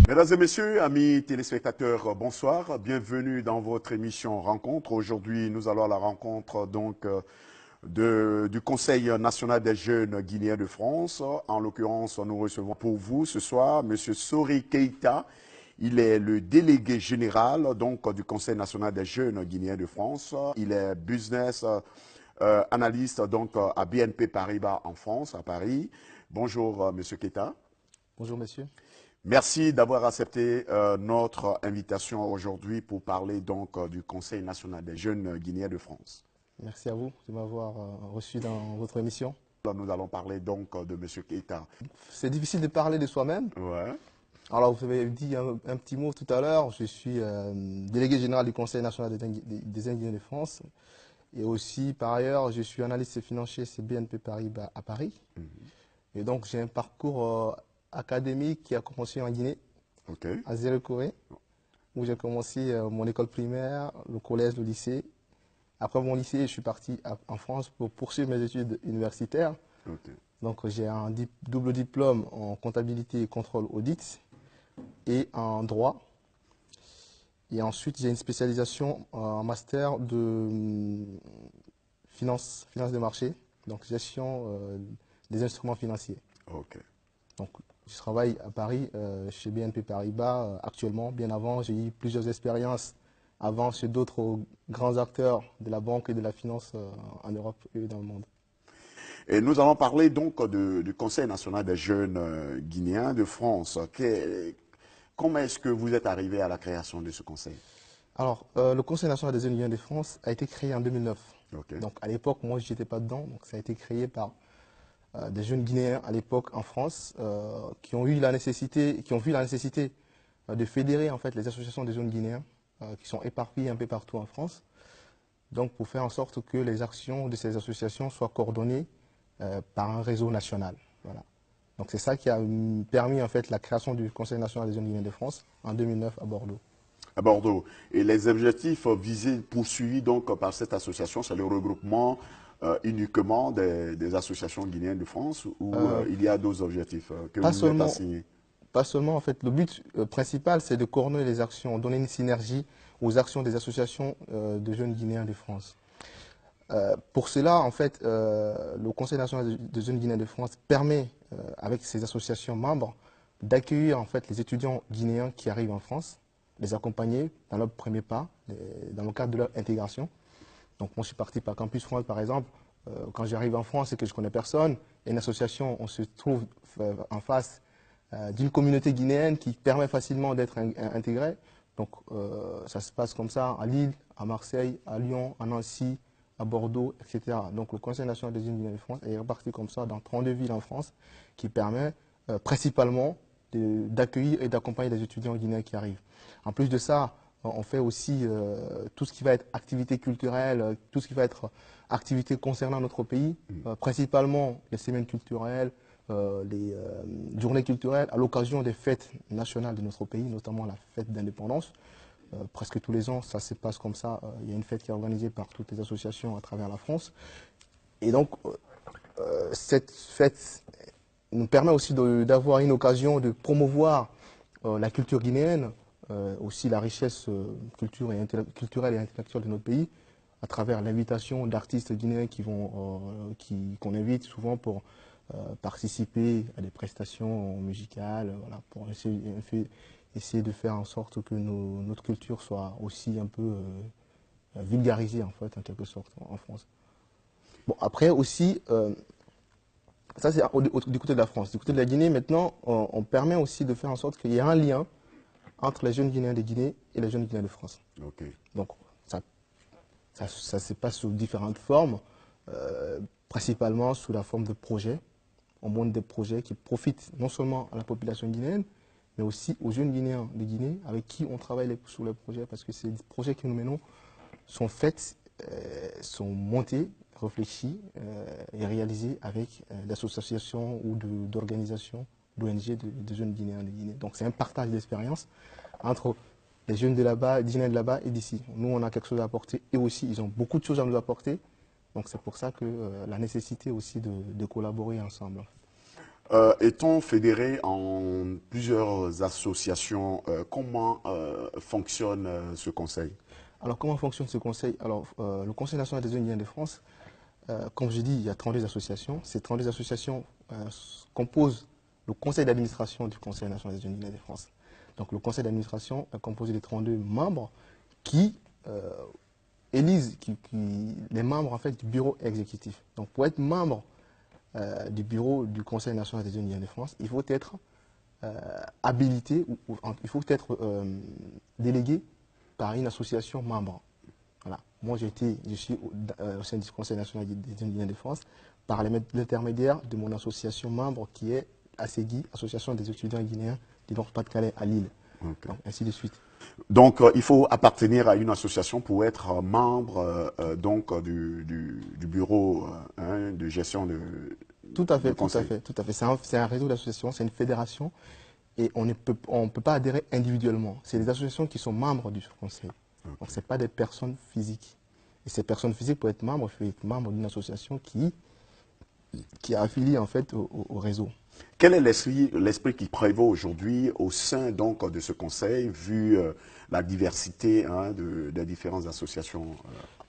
Mesdames et messieurs, amis téléspectateurs, bonsoir. Bienvenue dans votre émission Rencontre. Aujourd'hui, nous allons à la rencontre du Conseil national des jeunes guinéens de France. En l'occurrence, nous recevons pour vous ce soir M. Sori Keita. Il est le délégué général du Conseil national des jeunes guinéens de France. Il est business analyste à BNP Paribas en France, à Paris. Bonjour, M. Keita. Bonjour, monsieur. Merci d'avoir accepté notre invitation aujourd'hui pour parler du Conseil national des jeunes guinéens de France. Merci à vous de m'avoir reçu dans votre émission. Nous allons parler de M. Keita. C'est difficile de parler de soi-même. Ouais. Alors, vous avez dit un petit mot tout à l'heure. Je suis délégué général du Conseil national des Indiens de France. Et aussi, par ailleurs, je suis analyste financier chez BNP Paribas à Paris. Et donc, j'ai un parcours académique qui a commencé en Guinée, à Zéro-Corée, où j'ai commencé mon école primaire, le collège, le lycée. Après mon lycée, je suis parti en France pour poursuivre mes études universitaires. Donc j'ai un double diplôme en comptabilité et contrôle audit et en droit. Et ensuite, j'ai une spécialisation en master de finance des marchés, donc gestion des instruments financiers. Donc, je travaille à Paris, chez BNP Paribas actuellement. Bien avant, j'ai eu plusieurs expériences avant chez d'autres grands acteurs de la banque et de la finance en Europe et dans le monde. Et nous allons parler du Conseil national des jeunes guinéens de France. Comment est-ce que vous êtes arrivé à la création de ce conseil? Alors, le Conseil national des jeunes guinéens de France a été créé en 2009. Donc, à l'époque, moi, je n'étais pas dedans. Donc, ça a été créé par des jeunes Guinéens à l'époque en France qui ont vu la nécessité de fédérer en fait les associations des jeunes Guinéens qui sont éparpillées un peu partout en France. Donc pour faire en sorte que les actions de ces associations soient coordonnées par un réseau national. Voilà. Donc c'est ça qui a permis en fait la création du Conseil national des jeunes Guinéens de France en 2009 à Bordeaux. À Bordeaux. Et les objectifs poursuivis par cette association, c'est le regroupement uniquement des associations guinéennes de France ou il y a d'autres objectifs que vous vous êtes assignés? Pas seulement, en fait, le but principal, c'est de coordonner les actions, donner une synergie aux actions des associations de jeunes Guinéens de France. Pour cela, en fait, le Conseil national des jeunes Guinéens de France permet, avec ses associations membres, d'accueillir en fait les étudiants guinéens qui arrivent en France, les accompagner dans leur premier pas, dans le cadre de leur intégration. Donc moi je suis parti par Campus France par exemple, quand j'arrive en France et que je connais personne, et une association, on se trouve en face d'une communauté guinéenne qui permet facilement d'être intégrée. Donc ça se passe comme ça à Lille, à Marseille, à Lyon, à Nancy, à Bordeaux, etc. Donc le Conseil national des jeunes guinéens de France est réparti comme ça dans 32 villes en France qui permet principalement d'accueillir et d'accompagner les étudiants guinéens qui arrivent. En plus de ça, on fait aussi tout ce qui va être activité culturelle, tout ce qui va être activité concernant notre pays, principalement les semaines culturelles, les journées culturelles à l'occasion des fêtes nationales de notre pays, notamment la fête d'indépendance. Presque tous les ans, ça se passe comme ça. Il y a une fête qui est organisée par toutes les associations à travers la France. Et donc, cette fête nous permet aussi d'avoir une occasion de promouvoir la culture guinéenne, aussi la richesse culturelle et intellectuelle de notre pays, à travers l'invitation d'artistes guinéens qu'on invite souvent pour participer à des prestations musicales, voilà, pour essayer de faire en sorte que notre culture soit aussi un peu vulgarisée en fait, en quelque sorte, en France. Bon, après aussi, ça c'est du côté de la France. Du côté de la Guinée, maintenant, on permet aussi de faire en sorte qu'il y ait un lien entre les jeunes Guinéens de Guinée et les jeunes Guinéens de France. Donc ça se passe sous différentes formes, principalement sous la forme de projets. On monte des projets qui profitent non seulement à la population guinéenne, mais aussi aux jeunes Guinéens de Guinée avec qui on travaille sur les projets, parce que ces projets que nous menons sont faits, sont montés, réfléchis et réalisés avec des associations ou d'organisations, d'ONG de jeunes Guinéens de Guinée. Donc c'est un partage d'expérience entre les jeunes de là-bas, les Guinéens de là-bas et d'ici. Nous, on a quelque chose à apporter et aussi, ils ont beaucoup de choses à nous apporter. Donc c'est pour ça que la nécessité aussi de collaborer ensemble. étant fédéré en plusieurs associations, comment fonctionne ce conseil? Alors, comment fonctionne ce conseil? Alors, le Conseil national des jeunes guinéens de France, comme je dis, il y a 32 associations. Ces 32 associations composent le conseil d'administration du Conseil national des jeunes guinéens de France. Donc, le conseil d'administration est composé de 32 membres qui élisent les membres en fait, du bureau exécutif. Donc, pour être membre du bureau du Conseil national des jeunes guinéens de France, il faut être habilité, il faut être délégué par une association membre. Voilà. Moi, je suis au sein du Conseil national des jeunes guinéens de France par l'intermédiaire de mon association membre qui est ASEGI, Association des étudiants guinéens du Nord-Pas-de-Calais à Lille. Okay. Donc, ainsi de suite. Donc, il faut appartenir à une association pour être membre donc, du bureau de gestion de Tout à fait, tout à fait, tout à fait. C'est un réseau d'associations, c'est une fédération et on ne peut pas adhérer individuellement. C'est des associations qui sont membres du conseil. Okay. Donc, ce n'est pas des personnes physiques. Et ces personnes physiques, pour être membre, il faut être membre d'une association qui est affiliée en fait au réseau. Quel est l'esprit qui prévaut aujourd'hui au sein donc, de ce conseil, vu la diversité des différentes associations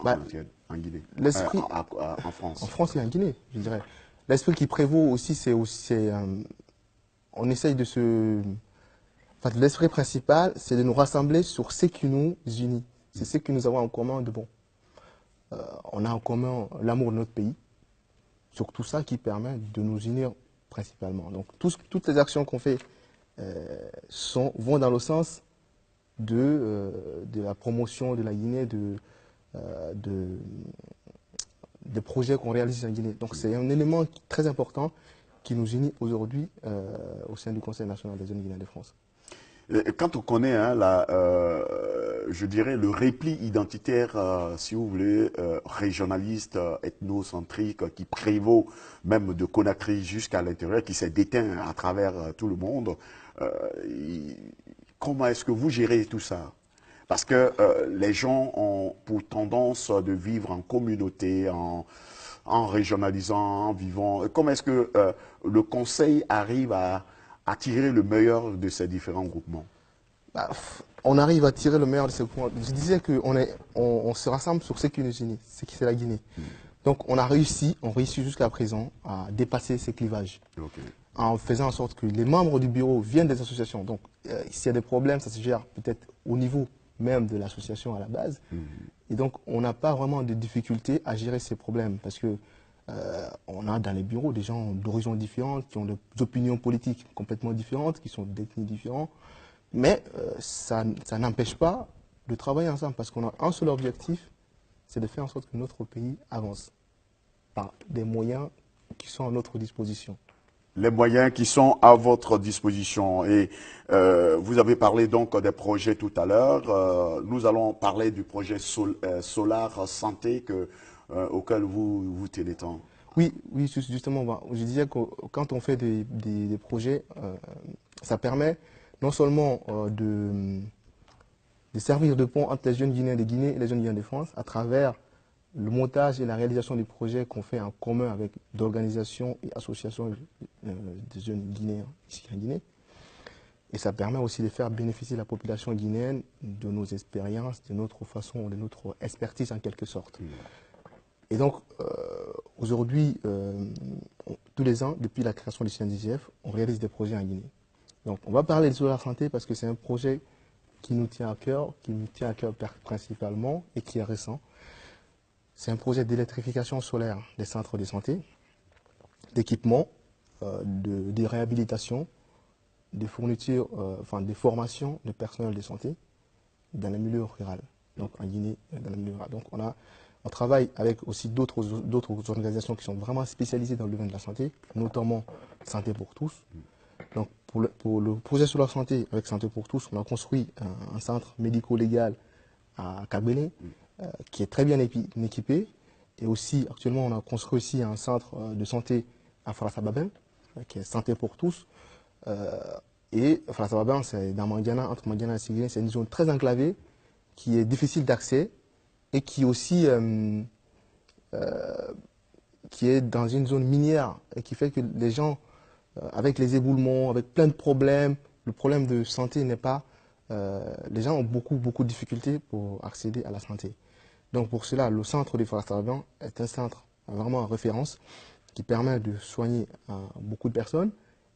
en Guinée, en France? En France et en Guinée, je dirais. L'esprit qui prévaut aussi, on essaye de se... Enfin, l'esprit principal, c'est de nous rassembler sur ce qui nous unit. C'est ce que nous avons en commun de bon. On a en commun l'amour de notre pays. Sur tout ça qui permet de nous unir principalement. Donc, toutes les actions qu'on fait vont dans le sens de la promotion de la Guinée, des projets qu'on réalise en Guinée. Donc, c'est un élément très important qui nous unit aujourd'hui au sein du Conseil national des jeunes guinéens de France. Quand on connaît, je dirais, le repli identitaire, si vous voulez, régionaliste, ethnocentrique, qui prévaut même de Conakry jusqu'à l'intérieur, qui s'est déteint à travers tout le monde, comment est-ce que vous gérez tout ça? Parce que les gens ont pour tendance de vivre en communauté, en régionalisant, en vivant. Comment est-ce que le Conseil arrive à tirer le meilleur de ces différents groupements? On arrive à tirer le meilleur de ces groupements. Je disais qu'on se rassemble sur ce qui nous unit, c'est la Guinée. Donc on réussit jusqu'à présent à dépasser ces clivages. Okay. En faisant en sorte que les membres du bureau viennent des associations. Donc s'il y a des problèmes, ça se gère peut-être au niveau même de l'association à la base. Et donc on n'a pas vraiment de difficulté à gérer ces problèmes parce que on a dans les bureaux des gens d'horizons différents, qui ont des opinions politiques complètement différentes, qui sont d'ethnies différentes. Mais ça n'empêche pas de travailler ensemble parce qu'on a un seul objectif, c'est de faire en sorte que notre pays avance par des moyens qui sont à notre disposition. Les moyens qui sont à votre disposition. Et vous avez parlé donc des projets tout à l'heure. Nous allons parler du projet Solar Santé auquel vous tenez tant. Oui, justement. Je disais que quand on fait des projets, ça permet non seulement de servir de pont entre les jeunes Guinéens de Guinée et les jeunes Guinéens de France à travers le montage et la réalisation du projet qu'on fait en commun avec d'organisations et associations de jeunes Guinéens ici en Guinée. Et ça permet aussi de faire bénéficier la population guinéenne de nos expériences, de notre façon, de notre expertise en quelque sorte. Et donc, aujourd'hui, tous les ans, depuis la création du CNDJF, on réalise des projets en Guinée. Donc, on va parler de Solar Santé parce que c'est un projet qui nous tient à cœur principalement et qui est récent. C'est un projet d'électrification solaire des centres de santé, d'équipement, de réhabilitation, de fournitures, des formations de personnel de santé dans le milieu rural. Donc, en Guinée, dans le milieu rural. Donc, on travaille avec aussi d'autres organisations qui sont vraiment spécialisées dans le domaine de la santé, notamment Santé pour tous. Donc, pour le projet sur la santé, avec Santé pour tous, on a construit un centre médico-légal à Kagbélé, qui est très bien équipé. Et aussi, actuellement, on a construit aussi un centre de santé à Farasababin, qui est Santé pour tous. Et Farasababin, c'est dans Mandiana, entre Mandiana et Siguiré, c'est une zone très enclavée, qui est difficile d'accès et qui aussi qui est dans une zone minière et qui fait que les gens avec les éboulements, avec plein de problèmes. Le problème de santé n'est pas... les gens ont beaucoup de difficultés pour accéder à la santé. Donc pour cela, le centre de Farasarabien est un centre vraiment en référence qui permet de soigner beaucoup de personnes.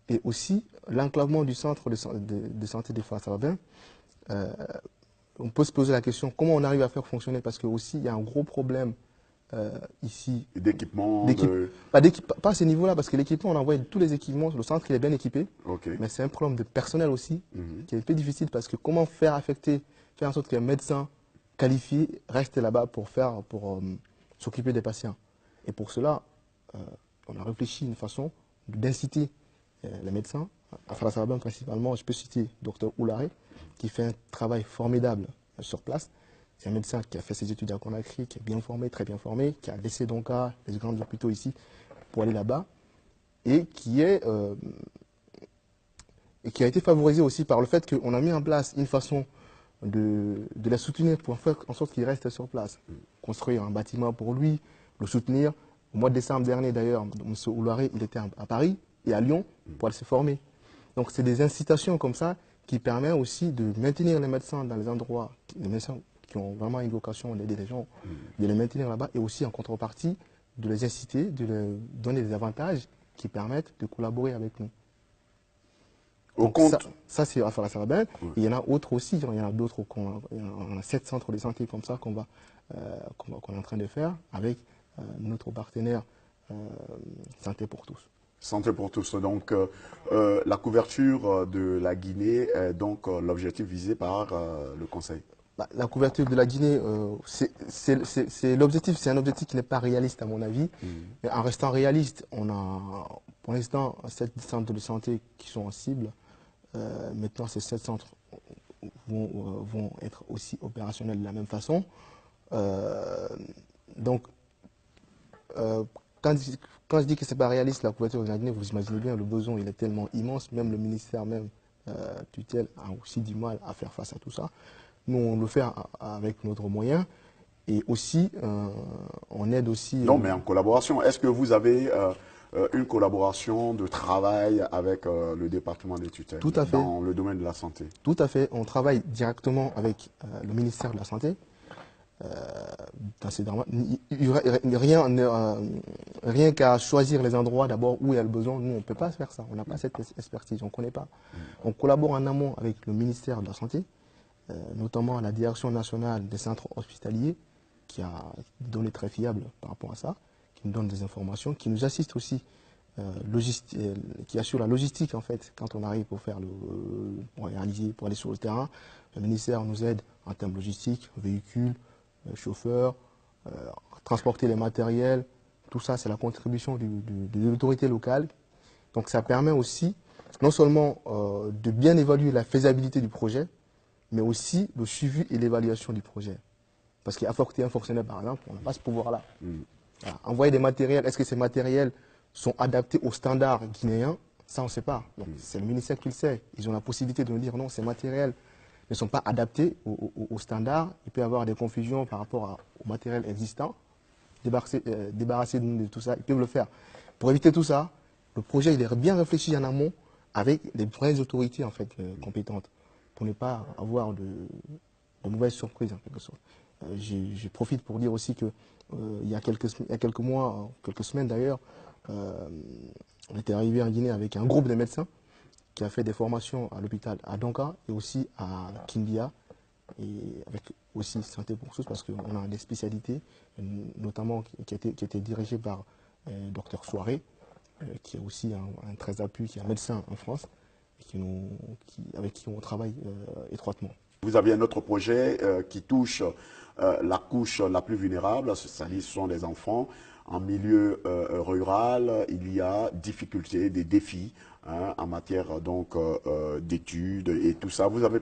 Et aussi, l'enclavement du centre de santé de Farasarabien, on peut se poser la question comment on arrive à faire fonctionner, parce que aussi il y a un gros problème ici. D'équipement Pas à ce niveau-là, parce que l'équipement, on envoie tous les équipements, le centre il est bien équipé, mais c'est un problème de personnel aussi, qui est un peu difficile, parce que comment faire en sorte qu'un médecin qualifié reste là-bas pour s'occuper des patients. Et pour cela, on a réfléchi à une façon d'inciter les médecins, à Farasarabien principalement, je peux citer Dr Oulare, qui fait un travail formidable sur place. C'est un médecin qui a fait ses études à Conakry, qui est bien formé, très bien formé, qui a laissé donc les grands hôpitaux ici pour aller là-bas, et qui a été favorisé aussi par le fait qu'on a mis en place une façon de les soutenir pour faire en sorte qu'il reste sur place. Construire un bâtiment pour lui, le soutenir. Au mois de décembre dernier d'ailleurs, M. Oulare, il était à Paris et à Lyon pour aller se former. Donc c'est des incitations comme ça qui permettent aussi de maintenir les médecins dans les endroits, les médecins qui ont vraiment une vocation d'aider les gens, de les maintenir là-bas, et aussi en contrepartie de les inciter, de leur donner des avantages qui permettent de collaborer avec nous. Donc ça c'est à Farasarabien. Il y en a d'autres aussi, il y en a d'autres, on a 7 centres de santé comme ça qu'on est en train de faire avec notre partenaire Santé pour tous. Santé pour tous. Donc, la couverture de la Guinée est donc l'objectif visé par le Conseil. La couverture de la Guinée, c'est l'objectif. C'est un objectif qui n'est pas réaliste à mon avis. Mais en restant réaliste, on a pour l'instant 7 centres de santé qui sont en cible. Maintenant, ces 7 centres vont être aussi opérationnels de la même façon. Donc, quand je dis que ce n'est pas réaliste, la couverture de la Guinée, vous imaginez bien, le besoin il est tellement immense, même le ministère tutelle a aussi du mal à faire face à tout ça. Nous, on le fait avec notre moyen, et aussi, on aide aussi... Non, mais en collaboration. Est-ce que vous avez une collaboration de travail avec le département des tutelles dans le domaine de la santé? Tout à fait. On travaille directement avec le ministère de la Santé. Rien qu'à choisir les endroits d'abord où il y a le besoin, nous on ne peut pas faire ça, on n'a pas cette expertise, on ne connaît pas. On collabore en amont avec le ministère de la Santé, notamment la Direction nationale des centres hospitaliers, qui a des données très fiables par rapport à ça, qui nous donne des informations, qui nous assiste aussi, qui assure la logistique en fait, quand on arrive pour réaliser, pour aller sur le terrain. Le ministère nous aide en termes logistiques, véhicules, chauffeurs, transporter les matériels, tout ça c'est la contribution de l'autorité locale. Donc ça permet aussi non seulement de bien évaluer la faisabilité du projet, mais aussi le suivi et l'évaluation du projet. Parce qu'affecter un fonctionnaire par exemple, on n'a pas ce pouvoir-là. Voilà. Envoyer des matériels, est-ce que ces matériels sont adaptés aux standards guinéens? Ça on ne sait pas. C'est le ministère qui le sait. Ils ont la possibilité de nous dire non, ces matériels ne sont pas adaptés aux standards. Il peut y avoir des confusions par rapport au matériel existant. Débarrasser de tout ça, ils peuvent le faire. Pour éviter tout ça, le projet il est bien réfléchi en amont avec les vraies autorités en fait, compétentes, pour ne pas avoir de mauvaises surprises en quelque sorte. Je profite pour dire aussi que il y a quelques mois, quelques semaines d'ailleurs, on était arrivé en Guinée avec un groupe de médecins qui a fait des formations à l'hôpital à Donka et aussi à Kindia, et avec aussi Santé pour tous, parce qu'on a des spécialités, notamment qui étaient dirigées par Dr Soiré, qui est aussi un très appui, qui est un médecin en France, et avec qui on travaille étroitement. Vous avez un autre projet qui touche la couche la plus vulnérable, c'est-à-dire ce sont les enfants. En milieu rural, il y a difficultés, des défis en matière donc d'études et tout ça. Vous avez